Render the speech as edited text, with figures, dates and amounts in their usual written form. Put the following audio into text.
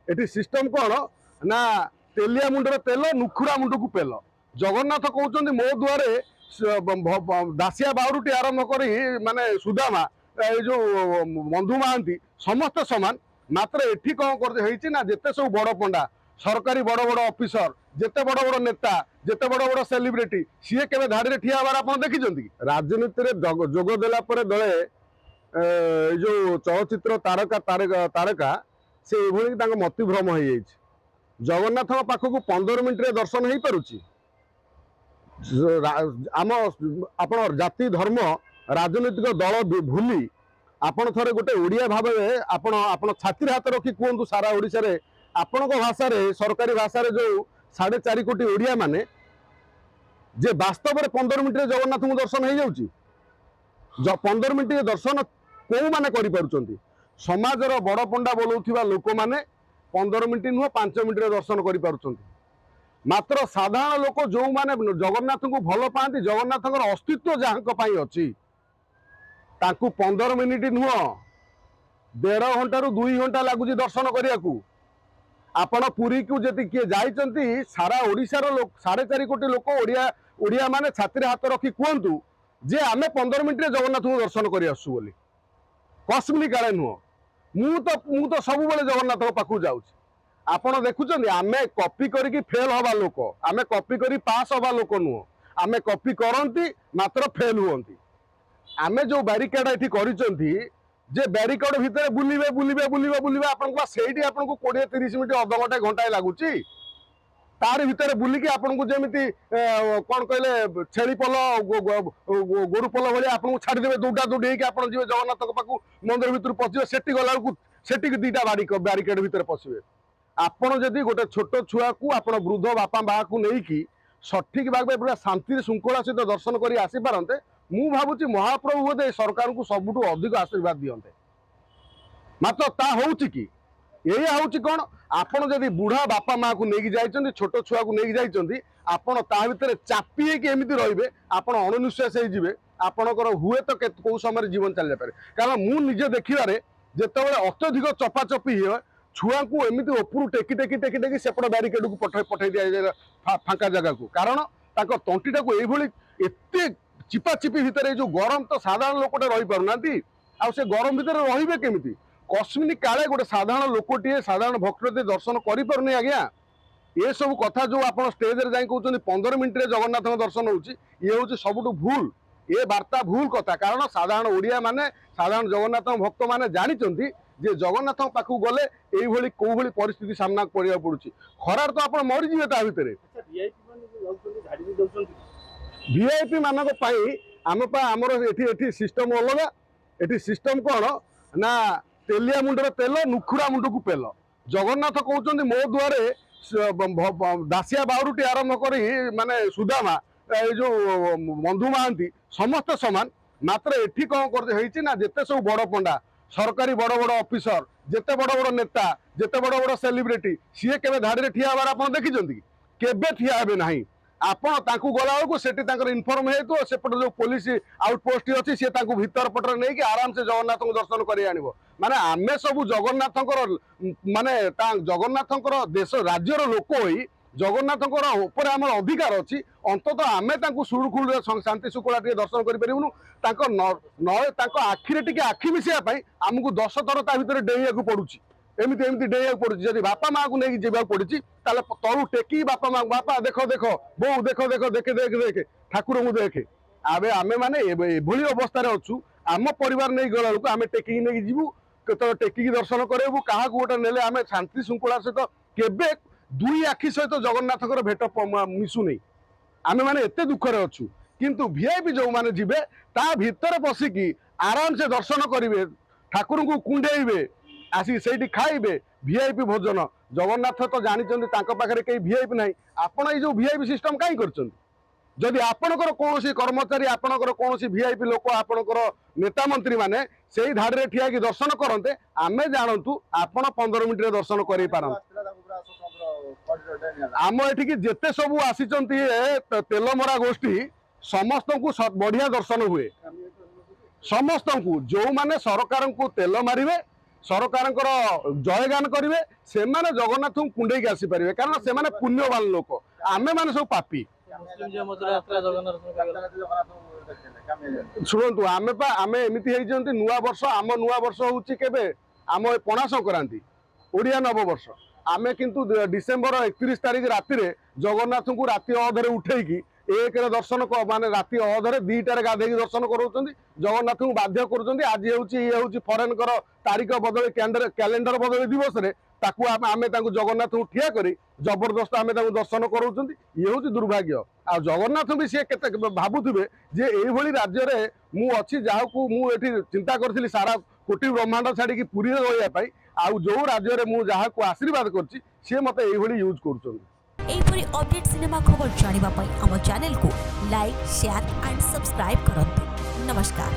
Eighty system कौन ना तेलिया मुंडर तेल नुखुरा मुंड को पेल जगन्नाथ कहते मो दुआरे दासिया बाउरुटी आरंभ कर माने सुदामा जो बंधु महांती समस्त समान मात्र एठी कौन कर ना जिते सब बड़ पंडा सरकारी बड़ बड़ ऑफिसर जिते बड़ बड़ नेता जिते बड़ बड़ सेलिब्रिटी सी के धाड़ी ठिया हबार आप देखी राजनीति जोग देला दले जो चलचित्र तारका तारका से मतिभ्रम हो जगन्नाथ पाखक 15 मिनट दर्शन हो पारुची आम आपण जाति धर्म राजनीतिक दल भूली आपण थरे गोटे ओडिया भाव आपण छाती हाथ रखी कहतु सारा ओडिशा रे आपण भाषा सरकारी भाषा जो 4.5 कोटी ओडिया माने जे वास्तव में 15 मिनट जगन्नाथ को दर्शन हो जाऊँगी 15 मिनट दर्शन कौ मैंने कर समाजर बड़ पंडा बोलूवा लोक मैंने 15 मिनट नुह 5 मिनट दर्शन कर मात्र साधारण लोक जो मैंने जगन्नाथ को भल पाती जगन्नाथ अस्तित्व जहाँ अच्छी 15 मिनिट नुह 1.5 घंटा रू 2 घंटा लगुच दर्शन करने को आपण पुरी को जति किए जाइचंती सारा ओडिशार लोक 4.5 कोटी लोक ओडिया माने छाती हाथ रखी कहतु जे आमे 15 मिनिट जगन्नाथ को दर्शन कर आसु बोली कस्मिनी काले नुह मु तो सब बेले जगन्नाथ पाखु जाउछि आपण देखुचंदी आमे कॉपी करके फेल हवा लोक आमे कॉपी करी पास हवा लोक नुह आमे कॉपी करंती मात्र फेल हुअंती आमे जो बैरिकेड एठी करिसंती जे बैरिकेड भितर बुलिबे बुलिबे बुलिबे बुलिबे आपन सेठी आपन को 20-30 मिनिट अध घंटा घंटा लागुची तार भितर बुलिकी आपन को जेमिति कोन कहले छेली पल गोरु पल भली आपन को छाडी देबे दुडा दुडी के आपन जीवे जगन्नाथ पाखु मंदिर भितर पसिबे सेठी गला को सेठी दीटा बैरिकेड भितर पसिबे आपन जदि गोटे छोट छुआ को आपन वृद्ध बापा बा को नहीं सठिक भाव पूरा शांति श्रृंखला सहित दर्शन कर आसी पारते मु भावुची महाप्रभु बोधे सरकार को सबुठ अधिक आशीर्वाद दियंते मात्र ता होउची कि यही हूँ कौन आपड़ जदि बुढ़ा बापा माँ को लेकिन जाइए छोट छुआ को लेकिन जाइए आपड़ ता भर चापी एमती रे आप अणनिश्वास हो आपणकर हुए तो कौ समय जीवन चल जापे कारण मुझे देखिबारे जिते अत्यधिक चपाचपी हुए छुआ को एमती उपरू टेकी टेकी टेकी टेकी सेपट बैरिकेड को पठे दि जाए फांका जगह को कारण तंटीटा को ये चिपाचिपी भितर जो गरम तो साधारण लोकटे रही पारना आ से गरम भितर रे केमिति कस्मिनी काले गोटे साधारण लोकटे साधारण भक्त दर्शन करें आज्ञा ये सब कथा जो आप स्टेज रे जाई कहते 15 मिनट जगन्नाथ दर्शन होची ये हूँ सबुठ भूल ये वार्ता भूल कथा कारण साधारण ओडिया माने साधारण जगन्नाथ भक्त माने जानी जे जगन्नाथ पाखु गले ये कौ भली परिस्थिति सामना करिया पड़ुची खरार तो आप मरीजे ता भितर वीआईपी मानक आमर एठी सिस्टम अलग एठी सिस्टम कौन ना तेलिया मुंडर तेल नुखुरा मुंड को पेल जगन्नाथ कहते मो दुआरे दासिया बाउरुटी आरंभ कर माने सुदामा जो बंधु महांती समस्त समान मात्र एठी कौन कर ना जिते सब बड़ पंडा सरकारी बड़ बड़ ऑफिसर जिते बड़ बड़ नेता जिते बड़ बड़ सेलिब्रिटी सी के धाड़ी ठिया हबार आप देखी केबे ठिया हेबे नाही आपण ताकू गला बेलू से इनफर्म हो सेपटे जो पुलिस आउटपोस्ट अच्छी सी भीतर पटर नहीं आराम से जगन्नाथ को दर्शन कर माने आमे सब जगन्नाथ माने जगन्नाथ देश राज्यर लोक होई जगन्नाथ आम अधिकार अच्छी अंतत आमे सुरखुर शांति शुक्ला दर्शन कर आखिरे टे आखि मिसाई आमको 10 थर ता भर डेइया पड़ुची एमती एमती डेइया पड़ुची जब बापा माँ को लेकिन जावाक पड़ी तलु टेकी बापा माँ बापा देख देख बो देख देख देखे देख देखे ठाकुर को देखे आबे आमे माने एभली अवस्था अच्छु आम परिवार नहीं गला बेलू आम टेकी नहीं जीवु केत टेकी दर्शन करेबू क्या गोटे नेले आम शांति श्रृंखला सहित केबे दुई आखि सहित जगन्नाथ भेट मिशु नहीं आमे माने एते दुखरे अच्छु किंतु वीआईपी जो माने जीवे ता भितर पशिकी आराम से दर्शन करेंगे ठाकुर को कुंडेबे आसिक से खाइबे वीआईपी भोजन जगन्नाथ तो जानते पाखे कहीं वीआईपी ना आपण ये वीआईपी सिस्टम कहीं कर जदि आपणकर कौन कर्मचारी आपणकर कौन वीआईपी लोक आपणकर नेता मंत्री माने से धाड़ी में ठिया दर्शन करते आमे जानतु आपण 15 मिनट दर्शन कर आम एठिकी जेते सबू आसी तेलमरा गोष्ठी समस्त को बढ़िया दर्शन हुए समस्त को जो माने सरकार को तेल मारे ସରକାରଙ୍କର ଜୟଗାନ କରିବେ ସେମାନେ ଜଗନ୍ନାଥଙ୍କୁ କୁଣ୍ଡେଇକି ଆସିପାରିବେ କାରଣ ସେମାନେ ପୁଣ୍ୟବାନ ଲୋକ ଆମେମାନେ ସବୁ ପାପୀ। ଶୁଣନ୍ତୁ ଆମେ ଏମିତି ହେଇଛନ୍ତି ନୂଆ ବର୍ଷ ଆମ ନୂଆ ବର୍ଷ ହଉଛି କେବେ ଆମ ପଣା ସଂକ୍ରାନ୍ତି ଓଡ଼ିଆ ନବବର୍ଷ ଆମେ କିନ୍ତୁ ଡିସେମ୍ବର 31 ତାରିଖ ରାତିରେ ଜଗନ୍ନାଥଙ୍କୁ ରାତି ଅଧରେ ଉଠେଇକି ଏକରେ ଦର୍ଶନ ମାନେ ରାତି ଅଧରେ 2ଟାରେ ଗାଧେଇକି ଦର୍ଶନ କରାଉଛନ୍ତି ଜଗନ୍ନାଥଙ୍କୁ ବାଧ୍ୟ କରୁଛନ୍ତି। ଆଜି ହେଉଛି ଇଏ ହେଉଛି ଫରେନଙ୍କର ତାରିଖ ବଦଳି କ୍ୟାଲେଣ୍ଡର ବଦଳି ଦିବସରେ ତାକୁ ଆମେ ତାଙ୍କୁ ଜଗନ୍ନାଥଙ୍କୁ ଠିଆ କରି ଜବରଦସ୍ତ ଆମେ ତାଙ୍କୁ ଦର୍ଶନ କରାଉଛନ୍ତି। ଇଏ ହେଉଛି ଦୁର୍ଭାଗ୍ୟ। ଆଉ ଜଗନ୍ନାଥ ବି ସିଏ କେତେ ଭାବୁଥିବେ ଯେ ଏଇଭଳି ରାଜ୍ୟରେ ମୁଁ ଅଛି ଯାହାକୁ ମୁଁ ଏଠି ଚିନ୍ତା କରିଥିଲି ସାରା କୋଟି ବ୍ରହ୍ମାଣ୍ଡ ଛାଡ଼ିକି ପୁରୀରେ ରହିବା ପାଇଁ ଆଉ ଯୋଉ ରାଜ୍ୟରେ ମୁଁ ଯାହାକୁ ଆଶୀର୍ବାଦ କରିଛି ସିଏ ମୋତେ ଏଇଭଳି ୟୁଜ୍ କରୁଛନ୍ତି। ଏହିପରି ଅପଡେଟ୍ ସିନେମା ଖବର ଜାଣିବା ପାଇଁ ଆମ ଚ୍ୟାନେଲକୁ ଲାଇକ୍, ସେୟାର ଆଣ୍ଡ ସବସ୍କ୍ରାଇବ୍ କରନ୍ତୁ। ନମସ୍କାର।